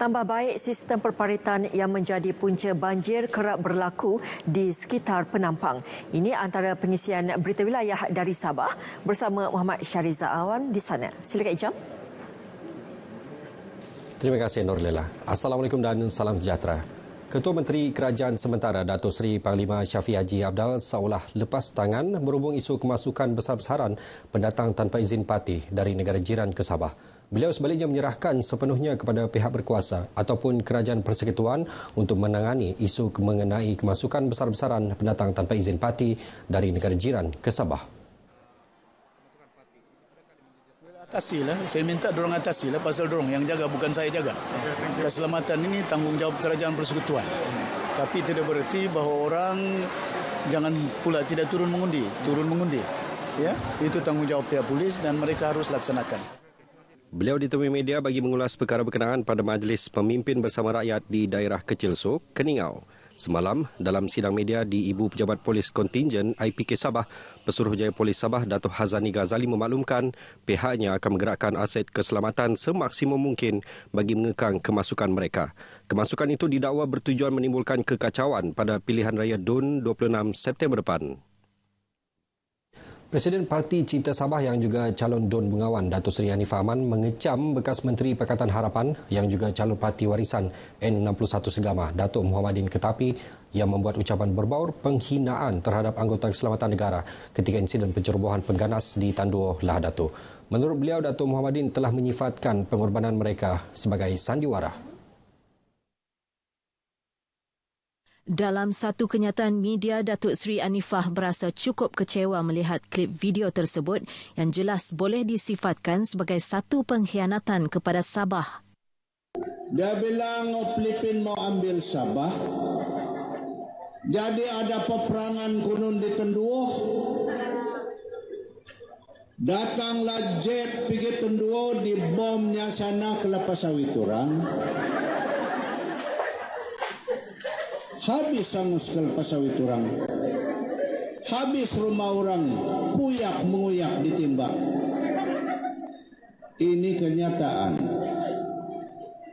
Tambah baik sistem perparitan yang menjadi punca banjir kerap berlaku di sekitar penampang. Ini antara pengisian berita wilayah dari Sabah bersama Muhammad Syariza Awan di sana. Silakan Ijam. Terima kasih Nurlela. Assalamualaikum dan salam sejahtera. Ketua Menteri Kerajaan Sementara Datuk Seri Panglima Shafie Haji Apdal seolah lepas tangan berhubung isu kemasukan besar-besaran pendatang tanpa izin parti dari negara jiran ke Sabah. Beliau sebaliknya menyerahkan sepenuhnya kepada pihak berkuasa ataupun Kerajaan Persekutuan untuk menangani isu mengenai kemasukan besar-besaran pendatang tanpa izin parti dari negara jiran ke Sabah. Atasilah, saya minta dorong atasilah pasal dorong yang jaga bukan saya jaga. Keselamatan ini tanggungjawab Kerajaan Persekutuan. Tapi tidak berarti bahawa orang jangan pula tidak turun mengundi. Ya, itu tanggungjawab pihak polis dan mereka harus laksanakan. Beliau ditemui media bagi mengulas perkara berkenaan pada Majlis Pemimpin Bersama Rakyat di daerah Kecil Sok, Keningau. Semalam, dalam sidang media di Ibu Pejabat Polis Kontingen IPK Sabah, Pesuruhjaya Polis Sabah Datuk Hazani Ghazali memaklumkan pihaknya akan menggerakkan aset keselamatan semaksimum mungkin bagi mengekang kemasukan mereka. Kemasukan itu didakwa bertujuan menimbulkan kekacauan pada pilihan raya DUN 26 September depan. Presiden Parti Cinta Sabah yang juga calon DUN Bengawan Datuk Seri Hanif Ahman mengecam bekas Menteri Pakatan Harapan yang juga calon parti warisan N61 Segama Datuk Muhammadin Ketapi yang membuat ucapan berbaur penghinaan terhadap anggota keselamatan negara ketika insiden pencerobohan pengganas di Tanduo Lahad Datu. Menurut beliau, Datuk Muhammadin telah menyifatkan pengorbanan mereka sebagai sandiwara. Dalam satu kenyataan media, Datuk Seri Anifah berasa cukup kecewa melihat klip video tersebut yang jelas boleh disifatkan sebagai satu pengkhianatan kepada Sabah. Dia bilang Filipin mau ambil Sabah. Jadi ada peperangan gunung di Tenduo. Datanglah jet pergi Tenduo, dibomnya sana kelapa sawit orang. Habis sangus kelapa sawit orang. Habis rumah orang kuyak menguyak ditimbak. Ini kenyataan.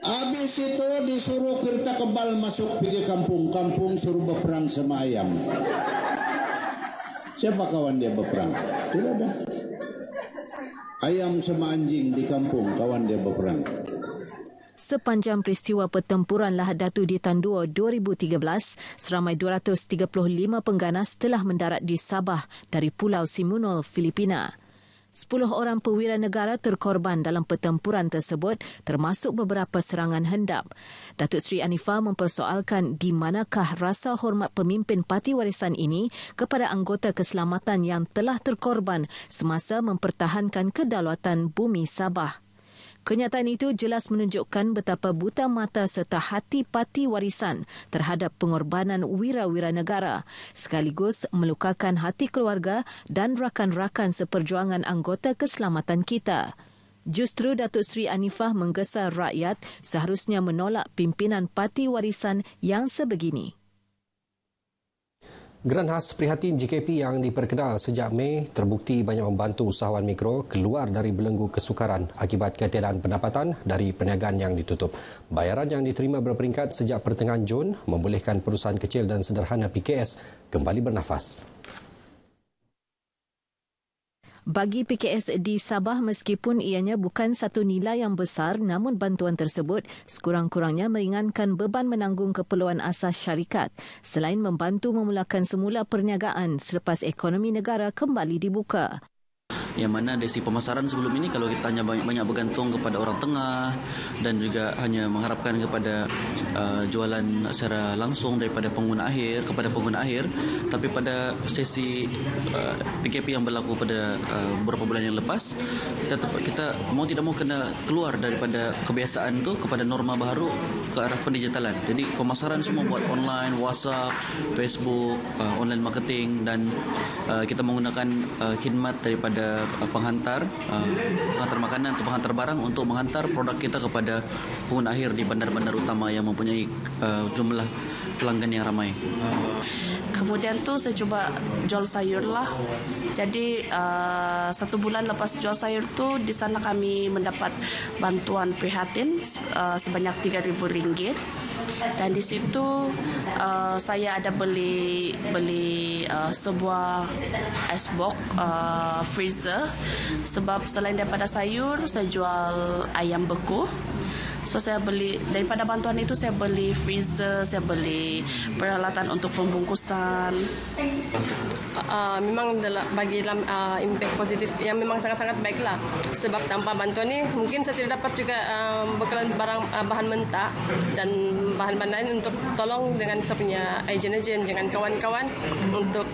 Habis itu disuruh kereta kebal masuk pergi kampung-kampung suruh berperang sama ayam. Siapa kawan dia berperang? Tidak ada. Ayam sama anjing di kampung kawan dia berperang. Sepanjang peristiwa pertempuran Lahad Datu di Tanduo 2013, seramai 235 pengganas telah mendarat di Sabah dari Pulau Simunul, Filipina. 10 orang perwira negara terkorban dalam pertempuran tersebut, termasuk beberapa serangan hendap. Datuk Seri Anifah mempersoalkan di manakah rasa hormat pemimpin parti warisan ini kepada anggota keselamatan yang telah terkorban semasa mempertahankan kedaulatan bumi Sabah. Kenyataan itu jelas menunjukkan betapa buta mata serta hati parti warisan terhadap pengorbanan wira-wira negara, sekaligus melukakan hati keluarga dan rakan-rakan seperjuangan anggota keselamatan kita. Justru Datuk Seri Anifah menggesa rakyat seharusnya menolak pimpinan parti warisan yang sebegini. Geran khas prihatin JKP yang diperkenal sejak Mei terbukti banyak membantu usahawan mikro keluar dari belenggu kesukaran akibat ketiadaan pendapatan dari perniagaan yang ditutup. Bayaran yang diterima berperingkat sejak pertengahan Jun membolehkan perusahaan kecil dan sederhana PKS kembali bernafas. Bagi PKS di Sabah, meskipun ianya bukan satu nilai yang besar, namun bantuan tersebut sekurang-kurangnya meringankan beban menanggung keperluan asas syarikat selain membantu memulakan semula perniagaan selepas ekonomi negara kembali dibuka. Yang mana dari sisi pemasaran sebelum ini kalau kita hanya banyak bergantung kepada orang tengah dan juga hanya mengharapkan kepada jualan secara langsung daripada pengguna akhir kepada pengguna akhir, tapi pada sesi PKP yang berlaku pada beberapa bulan yang lepas, kita mau tidak mau kena keluar daripada kebiasaan itu kepada norma baru ke arah pendigitalan. Jadi pemasaran semua buat online, WhatsApp, Facebook, online marketing, dan kita menggunakan khidmat daripada penghantar makanan atau penghantar barang untuk menghantar produk kita kepada pengguna akhir di bandar-bandar utama yang mempunyai jumlah pelanggan yang ramai. Kemudian tu saya cuba jual sayur lah. Jadi 1 bulan lepas jual sayur tu di sana kami mendapat bantuan prihatin sebanyak RM3,000. Dan di situ saya ada beli sebuah icebox freezer, sebab selain daripada sayur saya jual ayam beku. So saya beli, daripada bantuan itu saya beli freezer, saya beli peralatan untuk pembungkusan. Memang bagi dalam impact positif yang memang sangat-sangat baiklah. Sebab tanpa bantuan ni mungkin saya tidak dapat juga bekalan bahan mentah dan bahan-bahan lain untuk tolong dengan saya punya ejen-ejen, dengan kawan-kawan untuk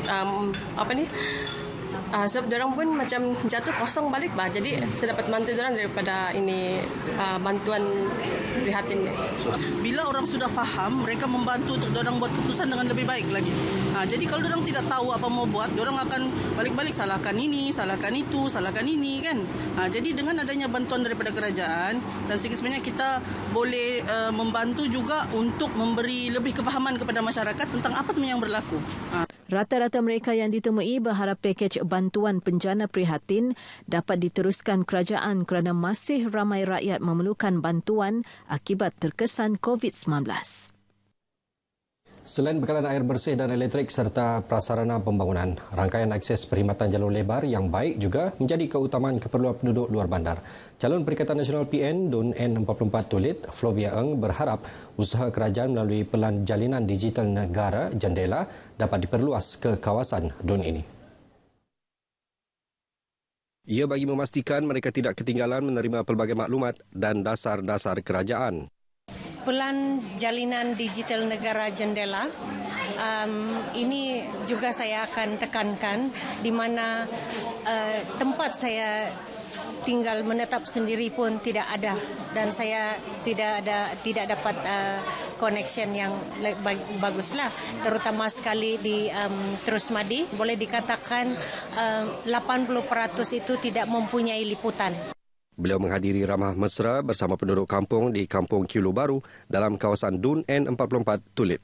sebab diorang pun macam jatuh kosong balik bah. Jadi saya dapat bantu diorang daripada ini bantuan prihatin. Bila orang sudah faham, mereka membantu untuk diorang buat keputusan dengan lebih baik lagi. Jadi kalau diorang tidak tahu apa mau buat, diorang akan balik-balik salahkan ini, salahkan itu, salahkan ini kan. Jadi dengan adanya bantuan daripada kerajaan dan sebenarnya kita boleh membantu juga untuk memberi lebih kefahaman kepada masyarakat tentang apa sebenarnya yang berlaku. Rata-rata mereka yang ditemui berharap pakej bantuan penjana prihatin dapat diteruskan kerajaan kerana masih ramai rakyat memerlukan bantuan akibat terkesan COVID-19. Selain bekalan air bersih dan elektrik serta prasarana pembangunan, rangkaian akses perkhidmatan jalur lebar yang baik juga menjadi keutamaan keperluan penduduk luar bandar. Calon Perikatan Nasional PN DUN N44 Tulit, Flovia Eng berharap usaha kerajaan melalui Pelan Jalinan Digital Negara Jendela dapat diperluas ke kawasan DUN ini. Ia bagi memastikan mereka tidak ketinggalan menerima pelbagai maklumat dan dasar-dasar kerajaan. Pelan Jalinan Digital Negara Jendela, ini juga saya akan tekankan di mana tempat saya tinggal menetap sendiri pun tidak ada dan saya tidak dapat connection yang baguslah, terutama sekali di Terusmadi. Boleh dikatakan 80% itu tidak mempunyai liputan. Beliau menghadiri ramah mesra bersama penduduk kampung di Kampung Kiulu Baru dalam kawasan DUN N44 Tulip.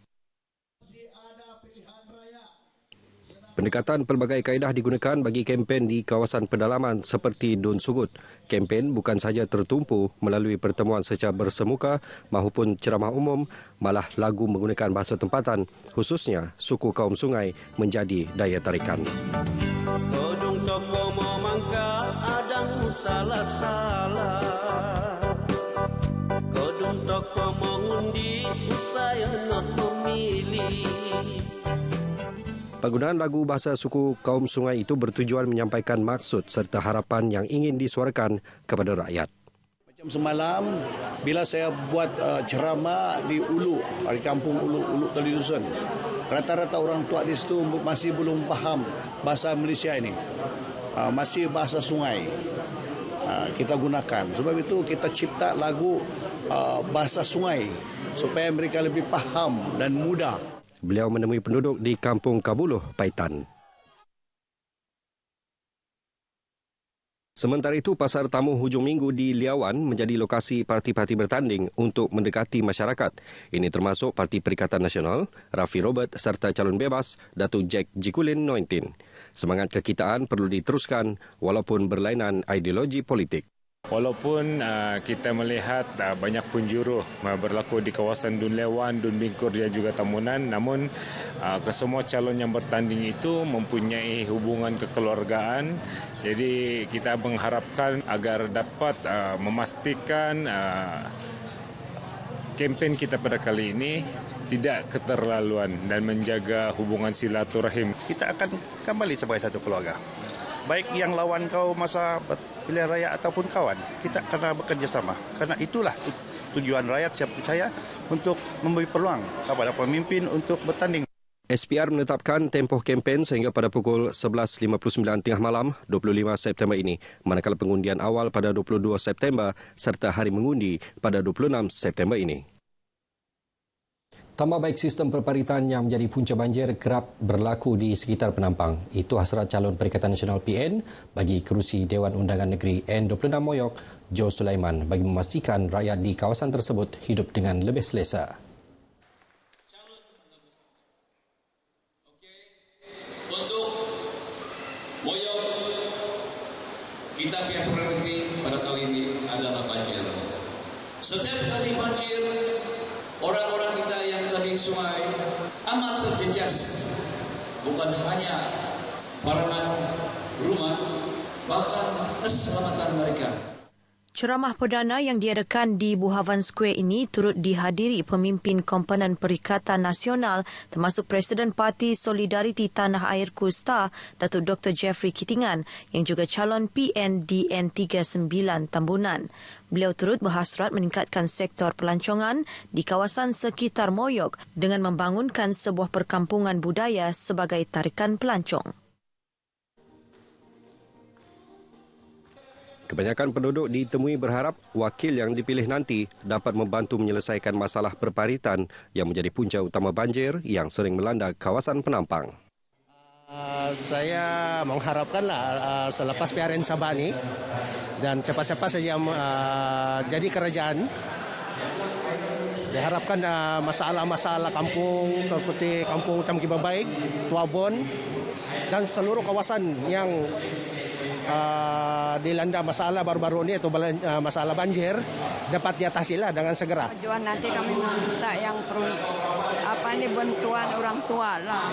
Pendekatan pelbagai kaedah digunakan bagi kempen di kawasan pedalaman seperti DUN Sugut. Kempen bukan sahaja tertumpu melalui pertemuan secara bersemuka maupun ceramah umum, malah lagu menggunakan bahasa tempatan, khususnya suku kaum sungai menjadi daya tarikan. Kodong toko memangka adang salah-salah. Kodong toko mengundi usai nak memilih. Penggunaan lagu bahasa suku kaum sungai itu bertujuan menyampaikan maksud serta harapan yang ingin disuarakan kepada rakyat. Macam semalam, bila saya buat ceramah di Ulu, di kampung Ulu Talidusun, rata-rata orang tua di situ masih belum faham bahasa Malaysia ini. Masih bahasa sungai kita gunakan. Sebab itu kita cipta lagu bahasa sungai supaya mereka lebih faham dan mudah. Beliau menemui penduduk di Kampung Kabuluh, Paitan. Sementara itu, Pasar Tamu hujung minggu di Liawan menjadi lokasi parti-parti bertanding untuk mendekati masyarakat. Ini termasuk Parti Perikatan Nasional, Rafi Robert serta calon bebas, Datuk Jack Jikulin Nointin. Semangat kekitaan perlu diteruskan walaupun berlainan ideologi politik. Walaupun kita melihat banyak penjuru berlaku di kawasan DUN Lewan, DUN Bingkur dan juga Tamunan, namun kesemua calon yang bertanding itu mempunyai hubungan kekeluargaan. Jadi kita mengharapkan agar dapat memastikan kempen kita pada kali ini tidak keterlaluan dan menjaga hubungan silaturahim. Kita akan kembali sebagai satu keluarga. Baik yang lawan kau masa pilihan raya ataupun kawan, kita kena bekerja sama. Karena itulah tujuan rakyat, saya percaya, untuk memberi peluang kepada pemimpin untuk bertanding. SPR menetapkan tempoh kempen sehingga pada pukul 11.59 tengah malam 25 September ini, manakala pengundian awal pada 22 September serta hari mengundi pada 26 September ini. Tambah baik sistem perparitan yang menjadi punca banjir kerap berlaku di sekitar penampang. Itu hasrat calon Perikatan Nasional PN bagi kerusi Dewan Undangan Negeri N26 Moyok, Joe Sulaiman, bagi memastikan rakyat di kawasan tersebut hidup dengan lebih selesa. Kita yang prioriti pada tahun ini adalah banjir. Setiap kali banjir, orang-orang kita yang tadi sungai amat terjejas. Bukan hanya barangan rumah, bahkan keselamatan mereka. Ceramah perdana yang diadakan di Buhavan Square ini turut dihadiri pemimpin komponen Perikatan Nasional termasuk Presiden Parti Solidariti Tanah Air KUSTA, Datuk Dr. Jeffrey Kitingan yang juga calon PN DN39 Tambunan. Beliau turut berhasrat meningkatkan sektor pelancongan di kawasan sekitar Moyok dengan membangunkan sebuah perkampungan budaya sebagai tarikan pelancong. Kebanyakan penduduk ditemui berharap wakil yang dipilih nanti dapat membantu menyelesaikan masalah perparitan yang menjadi punca utama banjir yang sering melanda kawasan Penampang. Saya mengharapkanlah selepas PRN Sabah ini dan cepat-cepat saja jadi kerajaan. Diharapkan masalah-masalah kampung seperti Kampung Tamkiba Baik, Tua Bon dan seluruh kawasan yang dilanda masalah baru-baru ini atau masalah banjir dapat diatasilah dengan segera. Tujuan nanti kami minta yang bantuan orang tua lah.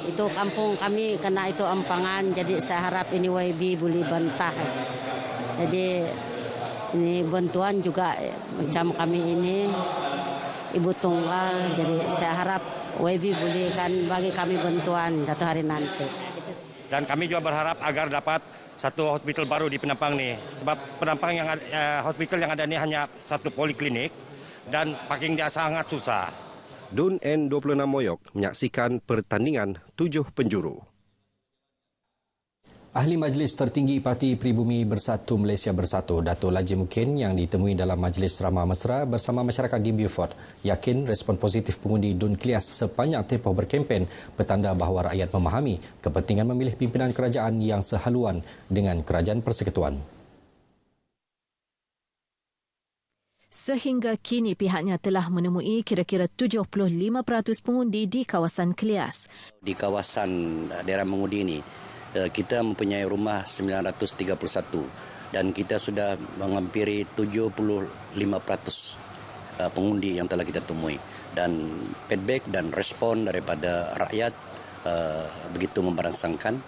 Itu kampung kami kena itu empangan, jadi saya harap ini YB boleh bantah. Jadi ini bantuan juga macam kami ini ibu tunggal, jadi saya harap YB boleh kan bagi kami bantuan satu hari nanti. Dan kami juga berharap agar dapat satu hospital baru di Penampang nih. Sebab Penampang yang hospital yang ada ini hanya satu poliklinik dan parking dia sangat susah. Dun N26 Moyok menyaksikan pertandingan 7 penjuru. Ahli Majlis Tertinggi Parti Pribumi Bersatu Malaysia Bersatu, Dato' Laji Mukin yang ditemui dalam Majlis Ramah Mesra bersama masyarakat di Beaufort, yakin respon positif pengundi Dun Klias sepanjang tempoh berkempen bertanda bahawa rakyat memahami kepentingan memilih pimpinan kerajaan yang sehaluan dengan Kerajaan Persekutuan. Sehingga kini pihaknya telah menemui kira-kira 75% pengundi di kawasan Klias. Di kawasan daerah mengundi ini, kita mempunyai rumah 931 dan kita sudah menghampiri 75% pengundi yang telah kita temui. Dan feedback dan respon daripada rakyat begitu memberangsangkan.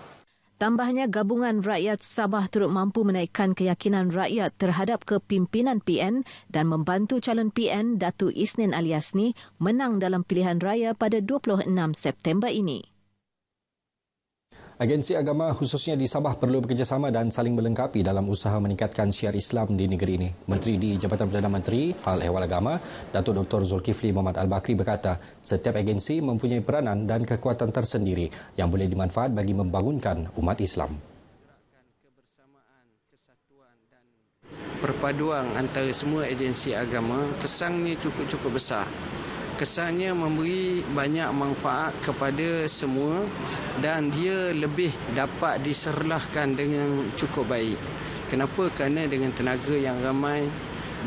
Tambahnya, gabungan rakyat Sabah turut mampu menaikkan keyakinan rakyat terhadap kepimpinan PN dan membantu calon PN Datuk Isnin Ali Yasni menang dalam pilihan raya pada 26 September ini. Agensi agama khususnya di Sabah perlu bekerjasama dan saling melengkapi dalam usaha meningkatkan syiar Islam di negeri ini. Menteri di Jabatan Perdana Menteri Hal Ehwal Agama, Datuk Dr. Zulkifli Muhammad Al-Bakri berkata, setiap agensi mempunyai peranan dan kekuatan tersendiri yang boleh dimanfaat bagi membangunkan umat Islam. Perpaduan antara semua agensi agama kesannya cukup besar. Kesannya memberi banyak manfaat kepada semua dan dia lebih dapat diserlahkan dengan cukup baik. Kenapa? Kerana dengan tenaga yang ramai,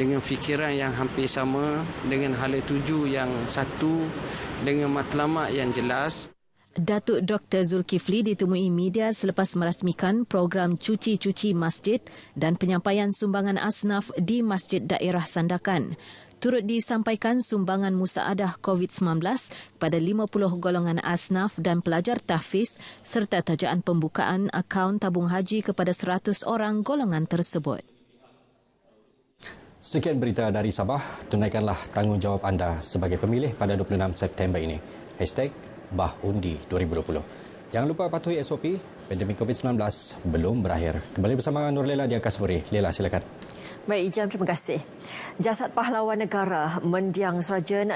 dengan fikiran yang hampir sama, dengan hala tuju yang satu, dengan matlamat yang jelas. Datuk Dr. Zulkifli ditemui media selepas merasmikan program cuci-cuci masjid dan penyampaian sumbangan asnaf di Masjid Daerah Sandakan. Turut disampaikan sumbangan musaadah COVID-19 pada 50 golongan asnaf dan pelajar tahfiz serta tajaan pembukaan akaun tabung haji kepada 100 orang golongan tersebut. Sekian berita dari Sabah. Tunaikanlah tanggungjawab anda sebagai pemilih pada 26 September ini. #BahUndi 2020. Jangan lupa patuhi SOP. Pandemik COVID-19 belum berakhir. Kembali bersama Nur Lela di Akasburi. Lela, silakan. Baik, Ijam, terima kasih. Jasad pahlawan negara mendiang Serajan